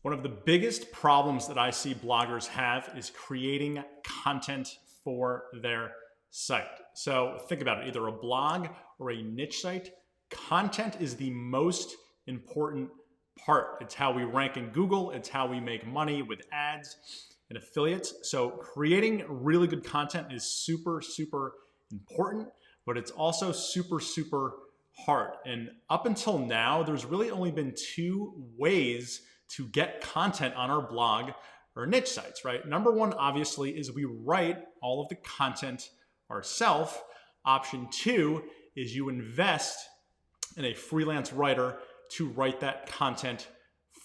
One of the biggest problems that I see bloggers have is creating content for their site. So think about it, either a blog or a niche site. Content is the most important part. It's how we rank in Google. It's how we make money with ads and affiliates. So creating really good content is super, super important, but it's also super, super hard. And up until now, there's really only been two ways to get content on our blog or niche sites, right? Number one, obviously, is we write all of the content ourselves. Option two is you invest in a freelance writer to write that content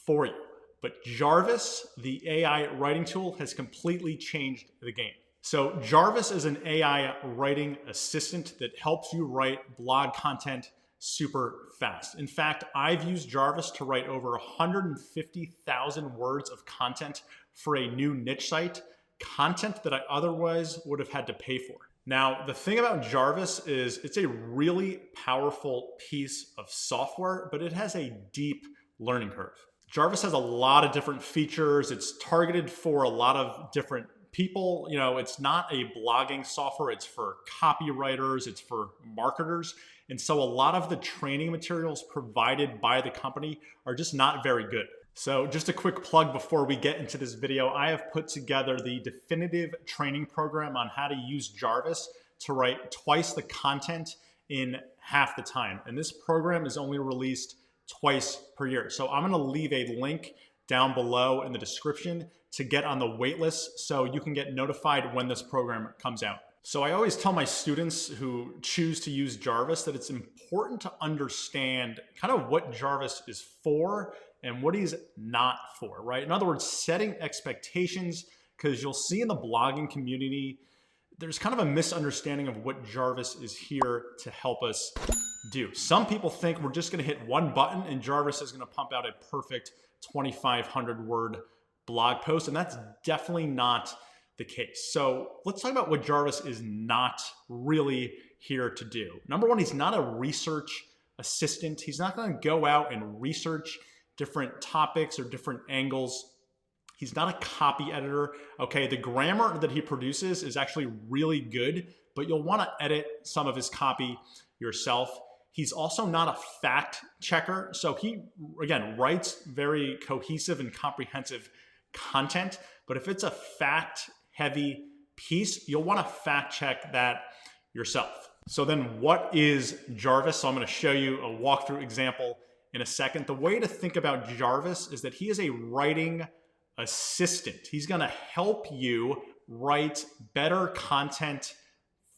for you. But Jarvis, the AI writing tool, has completely changed the game. So Jarvis is an AI writing assistant that helps you write blog content super fast. In fact, I've used Jarvis to write over 150,000 words of content for a new niche site, content that I otherwise would have had to pay for. Now, the thing about Jarvis is it's a really powerful piece of software, but it has a deep learning curve. Jarvis has a lot of different features. It's targeted for a lot of different people. You know, it's not a blogging software. It's for copywriters. It's for marketers. And so a lot of the training materials provided by the company are just not very good. So just a quick plug before we get into this video, I have put together the definitive training program on how to use Jarvis to write twice the content in half the time. And this program is only released twice per year. So I'm gonna leave a link down below in the description to get on the waitlist so you can get notified when this program comes out. So I always tell my students who choose to use Jarvis that it's important to understand kind of what Jarvis is for and what he's not for, right? In other words, setting expectations, because you'll see in the blogging community, there's kind of a misunderstanding of what Jarvis is here to help us do. Some people think we're just gonna hit one button and Jarvis is gonna pump out a perfect 2,500 word blog post, and that's definitely not the case. So let's talk about what Jarvis is not really here to do. Number one, he's not a research assistant. He's not going to go out and research different topics or different angles. He's not a copy editor. Okay, the grammar that he produces is actually really good, but you'll want to edit some of his copy yourself. He's also not a fact checker. So he, again, writes very cohesive and comprehensive content, but if it's a fact heavy piece, you'll want to fact check that yourself. So then what is Jarvis? So I'm going to show you a walkthrough example in a second. The way to think about Jarvis is that he is a writing assistant. He's going to help you write better content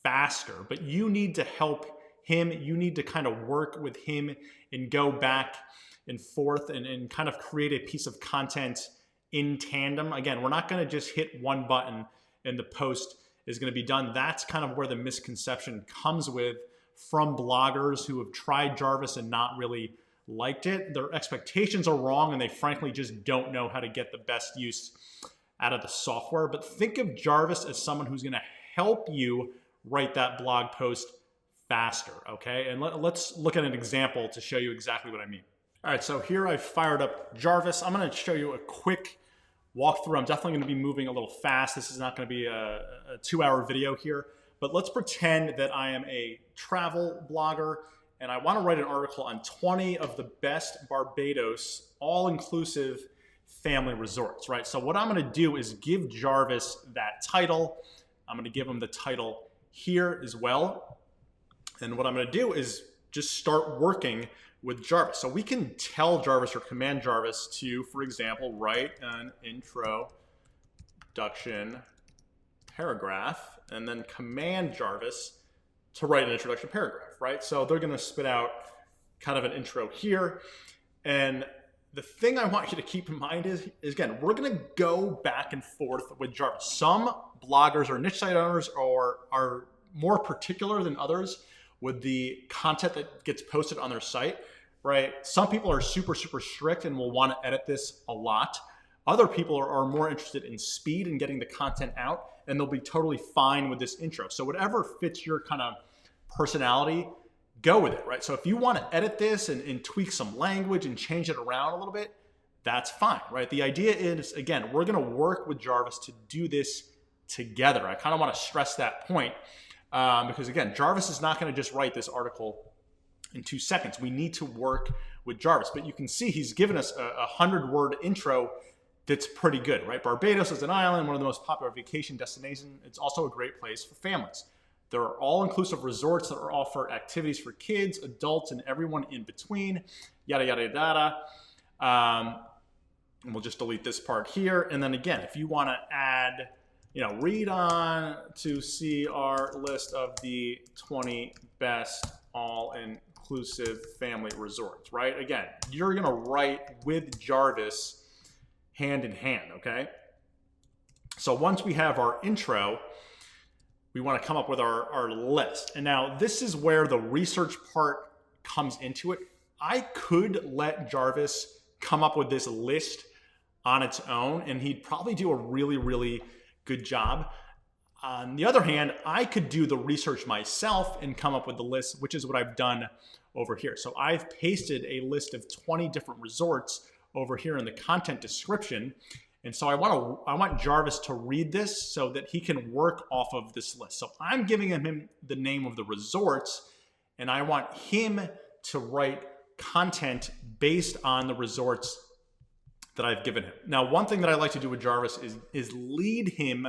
faster, but you need to help him. You need to kind of work with him and go back and forth and kind of create a piece of content in tandem. Again, we're not going to just hit one button and the post is going to be done. That's kind of where the misconception comes with from bloggers who have tried Jarvis and not really liked it. Their expectations are wrong and they frankly just don't know how to get the best use out of the software. But think of Jarvis as someone who's going to help you write that blog post faster, okay? And let's look at an example to show you exactly what I mean. All right, so here I've fired up Jarvis. I'm going to show you a quick walkthrough. I'm definitely going to be moving a little fast. This is not going to be a 2-hour video here, but let's pretend that I am a travel blogger and I want to write an article on 20 of the best Barbados all-inclusive family resorts, right? So what I'm going to do is give Jarvis that title. I'm going to give him the title here as well. And what I'm going to do is just start working with Jarvis. So we can tell Jarvis or command Jarvis to, for example, write an introduction paragraph and then command Jarvis to write an introduction paragraph, right? So they're going to spit out kind of an intro here. And the thing I want you to keep in mind is again, we're going to go back and forth with Jarvis. Some bloggers or niche site owners are more particular than others with the content that gets posted on their site, right? Some people are super, super strict and will want to edit this a lot. Other people are more interested in speed and getting the content out, and they'll be totally fine with this intro. So whatever fits your kind of personality, go with it, right? So if you want to edit this and tweak some language and change it around a little bit, that's fine, right? The idea is, again, we're going to work with Jarvis to do this together. I kind of want to stress that point because, again, Jarvis is not going to just write this article in 2 seconds. We need to work with Jarvis. But you can see he's given us a 100-word intro that's pretty good, right? Barbados is an island, one of the most popular vacation destinations. It's also a great place for families. There are all-inclusive resorts that offer activities for kids, adults, and everyone in between, yada, yada, yada. And we'll just delete this part here. And then again, if you want to add, read on to see our list of the 20 best all-inclusive family resorts, right? Again, you're going to write with Jarvis hand in hand, okay? So once we have our intro, we want to come up with our list. And now this is where the research part comes into it. I could let Jarvis come up with this list on its own, and he'd probably do a really, really good job. On the other hand, I could do the research myself and come up with the list, which is what I've done over here. So I've pasted a list of 20 different resorts over here in the content description. And so I want Jarvis to read this so that he can work off of this list. So I'm giving him the name of the resorts, and I want him to write content based on the resorts that I've given him. Now, one thing that I like to do with Jarvis is lead him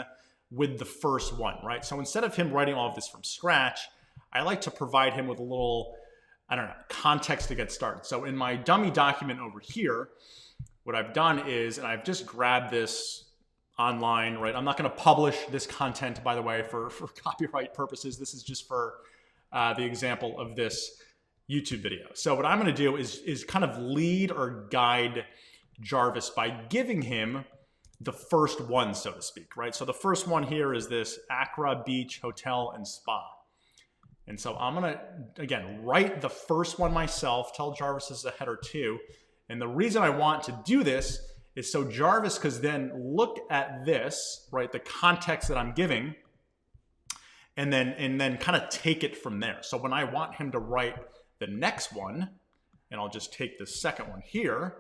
with the first one, right? So instead of him writing all of this from scratch, I like to provide him with a little, context to get started. So in my dummy document over here, what I've done is, and I've just grabbed this online, right? I'm not going to publish this content, by the way, for copyright purposes. This is just for the example of this YouTube video. So what I'm going to do is kind of lead or guide Jarvis by giving him the first one, so to speak, right? So the first one here is this Accra Beach Hotel and Spa. And so I'm going to, again, write the first one myself, tell Jarvis this is a header too. And the reason I want to do this is so Jarvis could then look at this, right, the context that I'm giving, and then kind of take it from there. So when I want him to write the next one, and I'll just take the second one here,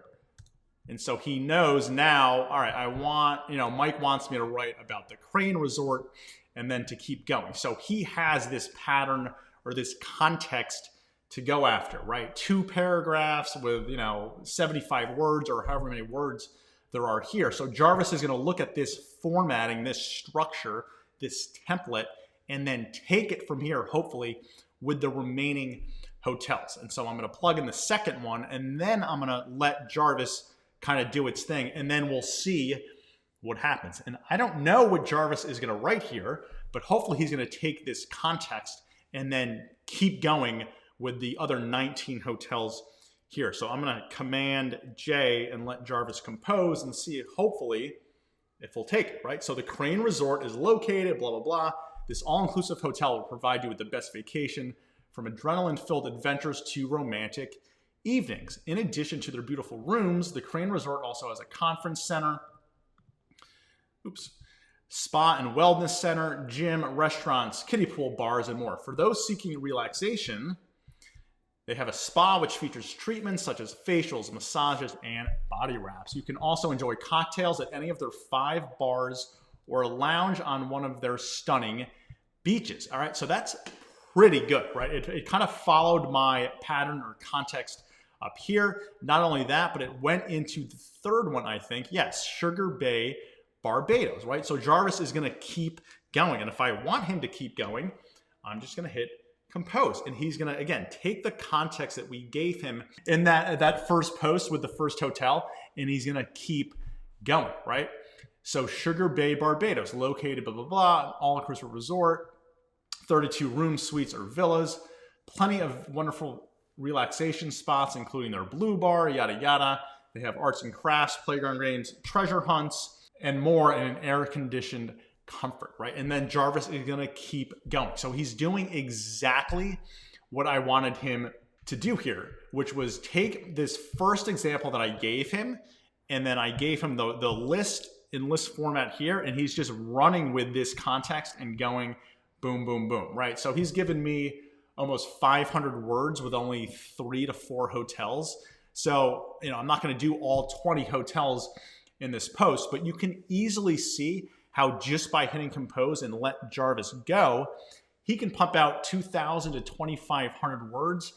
and so he knows now, all right, I want, Mike wants me to write about the Crane Resort and then to keep going. So he has this pattern or this context to go after, right? 2 paragraphs with, 75 words or however many words there are here. So Jarvis is going to look at this formatting, this structure, this template, and then take it from here, hopefully, with the remaining hotels. And so I'm going to plug in the second one, and then I'm going to let Jarvis kind of do its thing, and then we'll see what happens. And I don't know what Jarvis is going to write here, but hopefully he's going to take this context and then keep going with the other 19 hotels here. So I'm going to Command J and let Jarvis compose and see hopefully if we'll take it, right? So the Crane Resort is located, blah, blah, blah. This all-inclusive hotel will provide you with the best vacation, from adrenaline-filled adventures to romantic evenings. In addition to their beautiful rooms, the Crane Resort also has a conference center, spa and wellness center, gym, restaurants, kiddie pool, bars, and more. For those seeking relaxation, they have a spa which features treatments such as facials, massages, and body wraps. You can also enjoy cocktails at any of their 5 bars or lounge on one of their stunning beaches. All right, so that's pretty good, right? It kind of followed my pattern or context up here. Not only that, but it went into the third one, I think. Yes, Sugar Bay, Barbados, right? So Jarvis is going to keep going. And if I want him to keep going, I'm just going to hit compose. And he's going to, again, take the context that we gave him in that first post with the first hotel, and he's going to keep going, right? So Sugar Bay, Barbados, located blah, blah, blah, all-inclusive resort, 32 rooms, suites, or villas, plenty of wonderful relaxation spots, including their blue bar, yada, yada. They have arts and crafts, playground games, treasure hunts, and more in an air-conditioned comfort, right? And then Jarvis is going to keep going. So he's doing exactly what I wanted him to do here, which was take this first example that I gave him, and then I gave him the list in list format here, and he's just running with this context and going boom, boom, boom, right? So he's given me almost 500 words with only 3 to 4 hotels. So, I'm not going to do all 20 hotels in this post, but you can easily see how just by hitting compose and let Jarvis go, he can pump out 2,000 to 2,500 words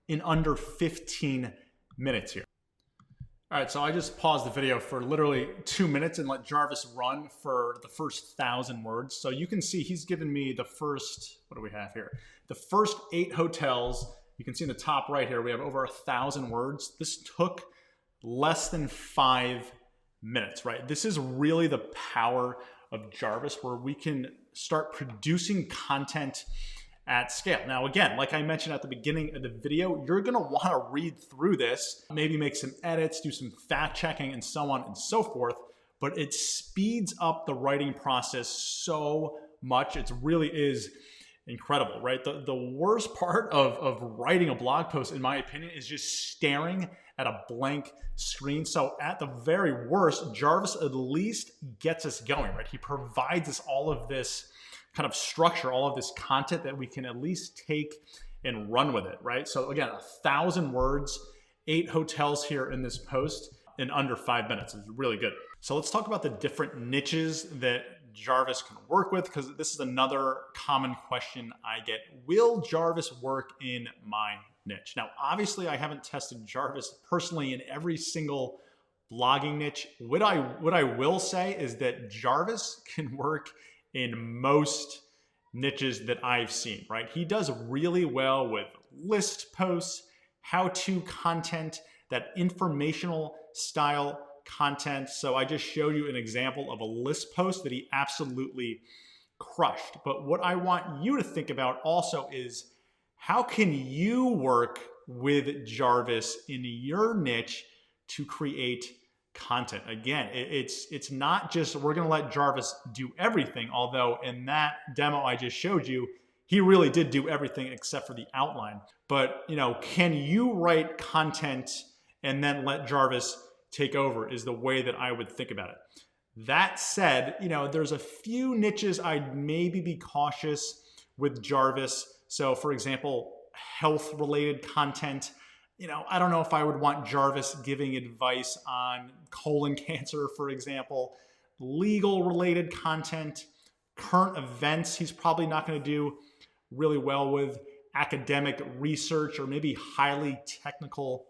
in under 15 minutes here. All right, so I just paused the video for literally 2 minutes and let Jarvis run for the first 1,000 words. So you can see he's given me the first, what do we have here? The first 8 hotels. You can see in the top right here, we have over 1,000 words. This took less than 5 minutes, right? This is really the power of Jarvis, where we can start producing content at scale. Now, again, like I mentioned at the beginning of the video, you're going to want to read through this, maybe make some edits, do some fact checking, and so on and so forth. But it speeds up the writing process so much. It really is incredible, right? The worst part of writing a blog post, in my opinion, is just staring at a blank screen. So at the very worst, Jarvis at least gets us going, right? He provides us all of this kind of structure, all of this content that we can at least take and run with it, right? So again, 1,000 words, 8 hotels here in this post in under 5 minutes. It's really good. So let's talk about the different niches that Jarvis can work with, because this is another common question I get. Will Jarvis work in my niche? Now, obviously I haven't tested Jarvis personally in every single blogging niche. What I will say is that Jarvis can work in most niches that I've seen, right? He does really well with list posts, how-to content, that informational style content. So I just showed you an example of a list post that he absolutely crushed. But what I want you to think about also is, how can you work with Jarvis in your niche to create content? Again, it's not just we're going to let Jarvis do everything, although in that demo I just showed you, he really did do everything except for the outline. But, can you write content and then let Jarvis take over, is the way that I would think about it. That said, there's a few niches I'd maybe be cautious with Jarvis. So for example, health related content. I don't know if I would want Jarvis giving advice on colon cancer, for example. Legal related content, current events, he's probably not going to do really well with. Academic research or maybe highly technical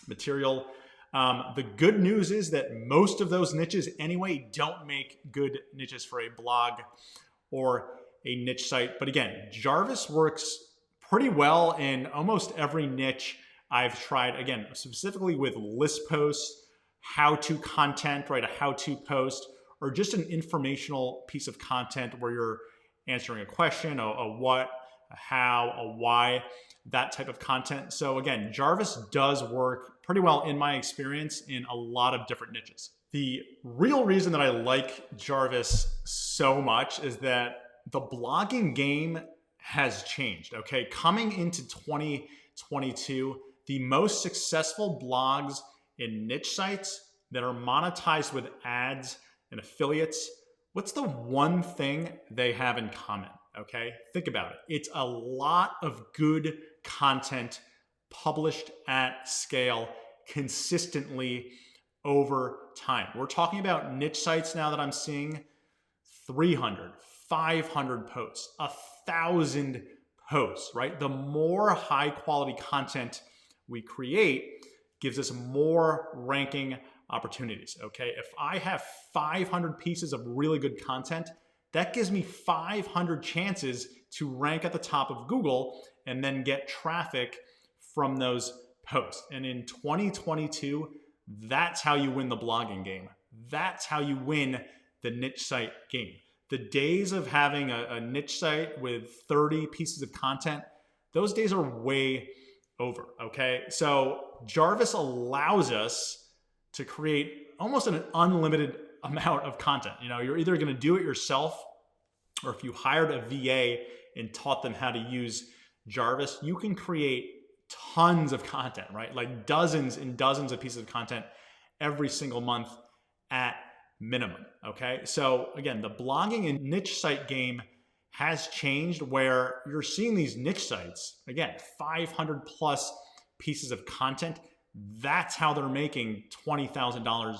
material. The good news is that most of those niches anyway don't make good niches for a blog or a niche site. But again, Jarvis works pretty well in almost every niche I've tried, again, specifically with list posts, how-to content, right? A how-to post, or just an informational piece of content where you're answering a question, a what, a how, a why, that type of content. So again, Jarvis does work pretty well in my experience in a lot of different niches. The real reason that I like Jarvis so much is that the blogging game has changed, okay? Coming into 2022, the most successful blogs in niche sites that are monetized with ads and affiliates, what's the one thing they have in common, okay? Think about it. It's a lot of good content published at scale consistently over time. We're talking about niche sites now that I'm seeing 300, 500 posts, 1,000 posts, right? The more high quality content we create gives us more ranking opportunities, okay? If I have 500 pieces of really good content, that gives me 500 chances to rank at the top of Google and then get traffic from those posts. And in 2022, that's how you win the blogging game. That's how you win the niche site game. The days of having a niche site with 30 pieces of content, those days are way over, okay? So Jarvis allows us to create almost an unlimited amount of content. You're either gonna do it yourself, or if you hired a VA and taught them how to use Jarvis, you can create tons of content, right? Like dozens and dozens of pieces of content every single month at minimum, okay? So again, the blogging and niche site game has changed, where you're seeing these niche sites, again, 500 plus pieces of content. that's how they're making $20,000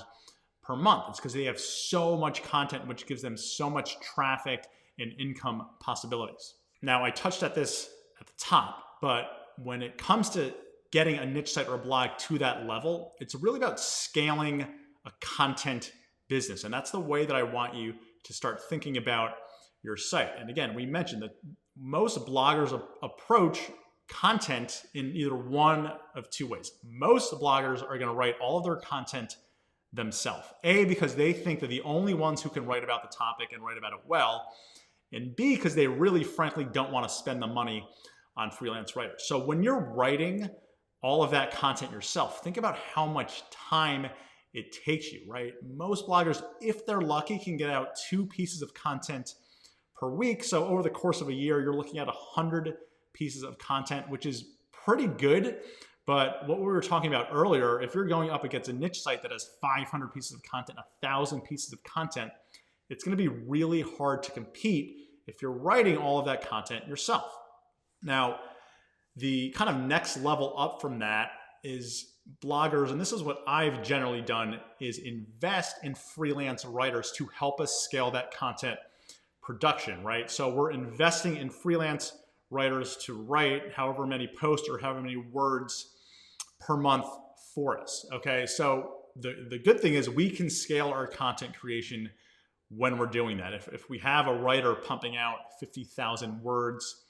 per month. It's because they have so much content, which gives them so much traffic and income possibilities. Now, I touched at this at the top, but when it comes to getting a niche site or a blog to that level, it's really about scaling a content business. And that's the way that I want you to start thinking about your site. And again, we mentioned that most bloggers approach content in either one of two ways. Most bloggers are going to write all of their content themselves. A, because they think they're the only ones who can write about the topic and write about it well. And B, because they really, frankly, don't want to spend the money on freelance writers. So when you're writing all of that content yourself, think about how much time it takes you, right? Most bloggers, if they're lucky, can get out 2 pieces of content per week. So over the course of a year, you're looking at 100 pieces of content, which is pretty good. But what we were talking about earlier, if you're going up against a niche site that has 500 pieces of content, 1,000 pieces of content, it's going to be really hard to compete if you're writing all of that content yourself. Now, the kind of next level up from that is bloggers, and this is what I've generally done, is invest in freelance writers to help us scale that content production, right? So we're investing in freelance writers to write however many posts or however many words per month for us, okay? So the good thing is we can scale our content creation when we're doing that. If we have a writer pumping out 50,000 words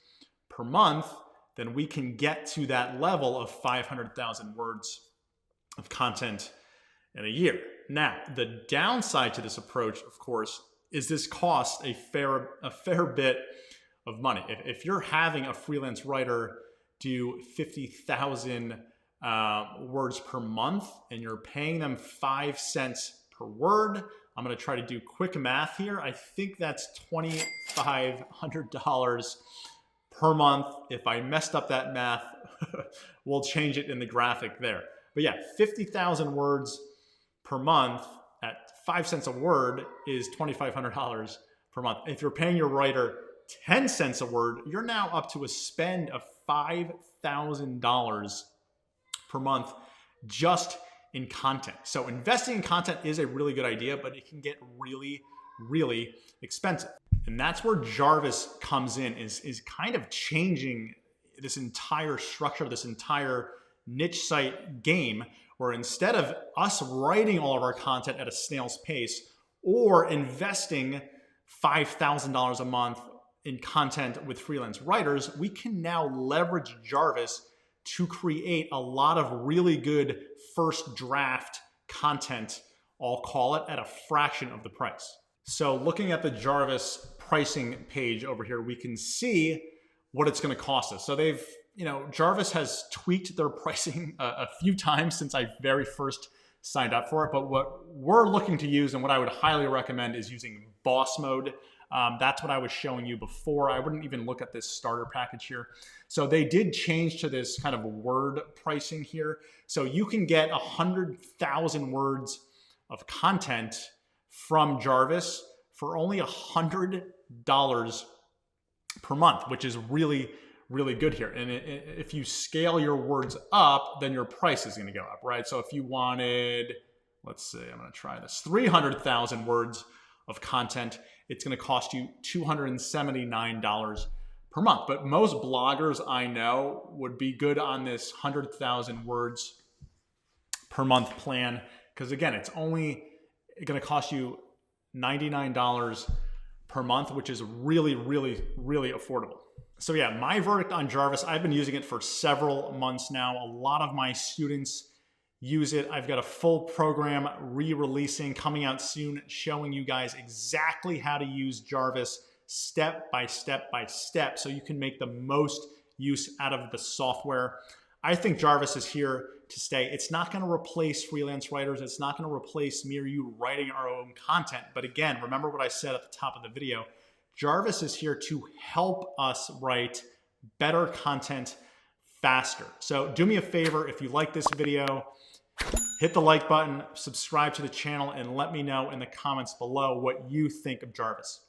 per month, then we can get to that level of 500,000 words of content in a year. Now, the downside to this approach, of course, is this costs a fair bit of money. If you're having a freelance writer do 50,000 words per month and you're paying them 5 cents per word, I'm going to try to do quick math here. I think that's $2,500 per month. If I messed up that math, we'll change it in the graphic there. But yeah, 50,000 words per month at 5 cents a word is $2,500 per month. If you're paying your writer 10 cents a word, you're now up to a spend of $5,000 per month just in content. So investing in content is a really good idea, but it can get really, really expensive. And that's where Jarvis comes in, is kind of changing this entire structure, this entire niche site game, where instead of us writing all of our content at a snail's pace or investing $5,000 a month in content with freelance writers, we can now leverage Jarvis to create a lot of really good first draft content, I'll call it, at a fraction of the price. So looking at the Jarvis pricing page over here, we can see what it's going to cost us. So they've, Jarvis has tweaked their pricing a few times since I very first signed up for it. But what we're looking to use, and what I would highly recommend, is using boss mode. That's what I was showing you before. I wouldn't even look at this starter package here. So they did change to this kind of word pricing here. So you can get 100,000 words of content from Jarvis for only $100 per month, which is really, really good here. And if you scale your words up, then your price is going to go up, right? So if you wanted, let's say, I'm going to try this, 300,000 words of content, it's going to cost you $279 per month. But most bloggers I know would be good on this 100,000 words per month plan, because again, it's only going to cost you $99 per month, which is really, really, really affordable. So yeah, my verdict on Jarvis, I've been using it for several months now. A lot of my students use it. I've got a full program re-releasing, coming out soon, showing you guys exactly how to use Jarvis step by step by step so you can make the most use out of the software. I think Jarvis is here to stay. It's not going to replace freelance writers. It's not going to replace me or you writing our own content. But again, remember what I said at the top of the video. Jarvis is here to help us write better content faster. So do me a favor, if you like this video, hit the like button, subscribe to the channel, and let me know in the comments below what you think of Jarvis.